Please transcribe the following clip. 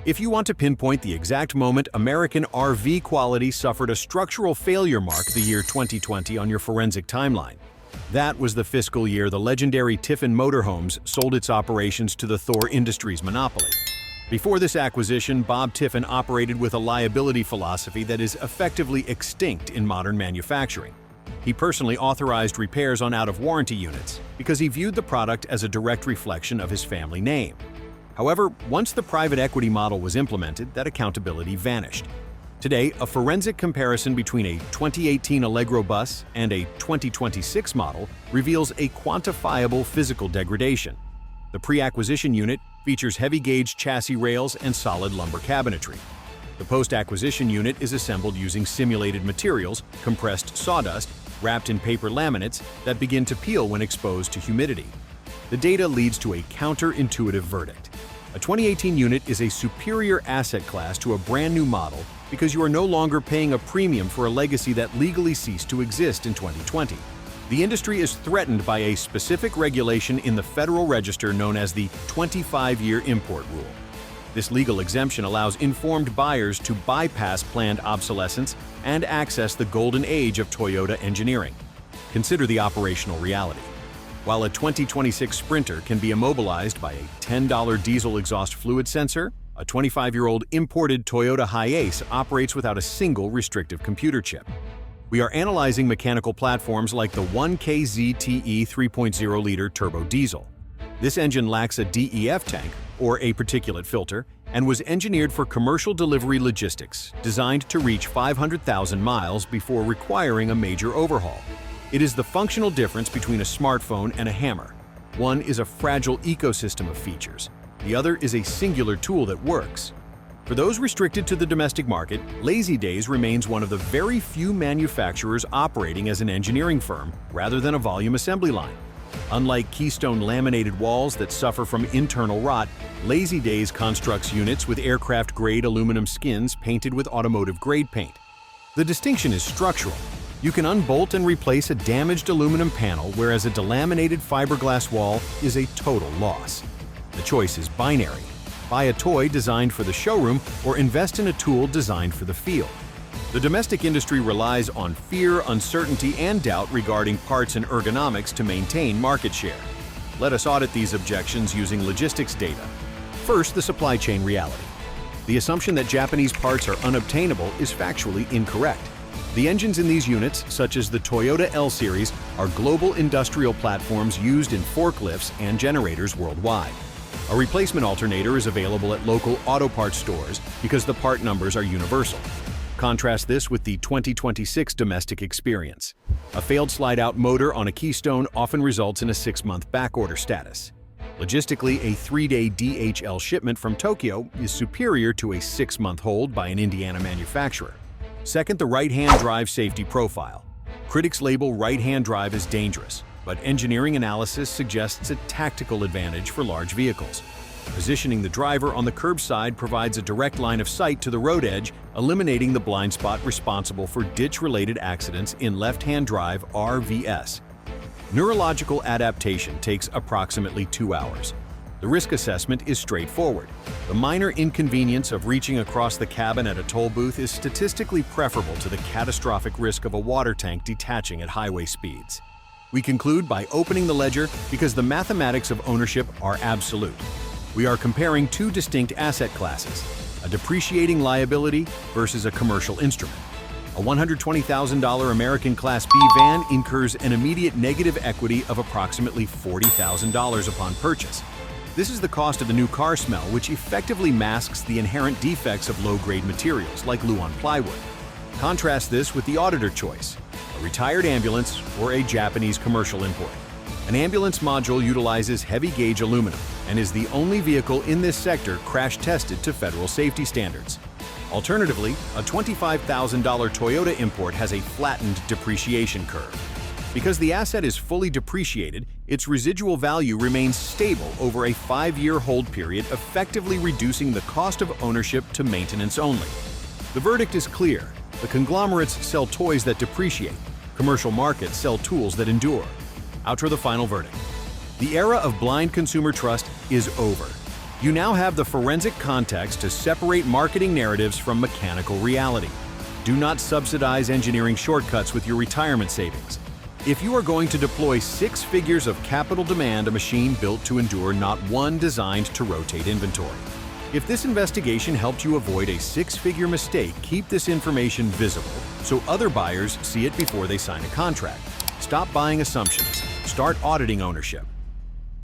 If you want to pinpoint the exact moment American RV quality suffered a structural failure, mark the year 2020 on your forensic timeline. That was the fiscal year the legendary Tiffin Motorhomes sold its operations to the Thor Industries monopoly. Before this acquisition, Bob Tiffin operated with a liability philosophy that is effectively extinct in modern manufacturing. He personally authorized repairs on out-of-warranty units because he viewed the product as a direct reflection of his family name. However, once the private equity model was implemented, that accountability vanished. Today, a forensic comparison between a 2018 Allegro bus and a 2026 model reveals a quantifiable physical degradation. The pre-acquisition unit features heavy-gauge chassis rails and solid lumbar cabinetry. The post-acquisition unit is assembled using simulated materials, compressed sawdust, wrapped in paper laminates that begin to peel when exposed to humidity. The data leads to a counterintuitive verdict. A 2018 unit is a superior asset class to a brand new model because you are no longer paying a premium for a legacy that legally ceased to exist in 2020. The industry is threatened by a specific regulation in the Federal Register known as the 25-year import rule. This legal exemption allows informed buyers to bypass planned obsolescence and access the golden age of Toyota engineering. Consider the operational reality. While a 2026 Sprinter can be immobilized by a $10 diesel exhaust fluid sensor, a 25-year-old imported Toyota Hiace operates without a single restrictive computer chip. We are analyzing mechanical platforms like the 1KZTE 3.0-liter turbo diesel. This engine lacks a DEF tank, or a particulate filter, and was engineered for commercial delivery logistics, designed to reach 500,000 miles before requiring a major overhaul. It is the functional difference between a smartphone and a hammer. One is a fragile ecosystem of features. The other is a singular tool that works. For those restricted to the domestic market, Lazy Days remains one of the very few manufacturers operating as an engineering firm rather than a volume assembly line. Unlike Keystone laminated walls that suffer from internal rot, Lazy Days constructs units with aircraft-grade aluminum skins painted with automotive-grade paint. The distinction is structural. You can unbolt and replace a damaged aluminum panel, whereas a delaminated fiberglass wall is a total loss. The choice is binary. Buy a toy designed for the showroom or invest in a tool designed for the field. The domestic industry relies on fear, uncertainty, and doubt regarding parts and ergonomics to maintain market share. Let us audit these objections using logistics data. First, the supply chain reality. The assumption that Japanese parts are unobtainable is factually incorrect. The engines in these units, such as the Toyota L-Series, are global industrial platforms used in forklifts and generators worldwide. A replacement alternator is available at local auto parts stores because the part numbers are universal. Contrast this with the 2026 domestic experience. A failed slide-out motor on a Keystone often results in a 6-month backorder status. Logistically, a 3-day DHL shipment from Tokyo is superior to a 6-month hold by an Indiana manufacturer. Second, the right-hand drive safety profile. Critics label right-hand drive as dangerous, but engineering analysis suggests a tactical advantage for large vehicles. Positioning the driver on the curbside provides a direct line of sight to the road edge, eliminating the blind spot responsible for ditch-related accidents in left-hand drive RVS. Neurological adaptation takes approximately 2 hours. The risk assessment is straightforward. The minor inconvenience of reaching across the cabin at a toll booth is statistically preferable to the catastrophic risk of a water tank detaching at highway speeds. We conclude by opening the ledger because the mathematics of ownership are absolute. We are comparing two distinct asset classes, a depreciating liability versus a commercial instrument. A $120,000 American Class B van incurs an immediate negative equity of approximately $40,000 upon purchase. This is the cost of the new car smell, which effectively masks the inherent defects of low-grade materials like Luan plywood. Contrast this with the auditor choice, a retired ambulance or a Japanese commercial import. An ambulance module utilizes heavy-gauge aluminum and is the only vehicle in this sector crash-tested to federal safety standards. Alternatively, a $25,000 Toyota import has a flattened depreciation curve. Because the asset is fully depreciated, its residual value remains stable over a 5-year hold period, effectively reducing the cost of ownership to maintenance only. The verdict is clear. The conglomerates sell toys that depreciate. Commercial markets sell tools that endure. Outro the final verdict. The era of blind consumer trust is over. You now have the forensic context to separate marketing narratives from mechanical reality. Do not subsidize engineering shortcuts with your retirement savings. If you are going to deploy 6 figures of capital, demand a machine built to endure, not one designed to rotate inventory. If this investigation helped you avoid a 6-figure mistake, keep this information visible so other buyers see it before they sign a contract. Stop buying assumptions. Start auditing ownership.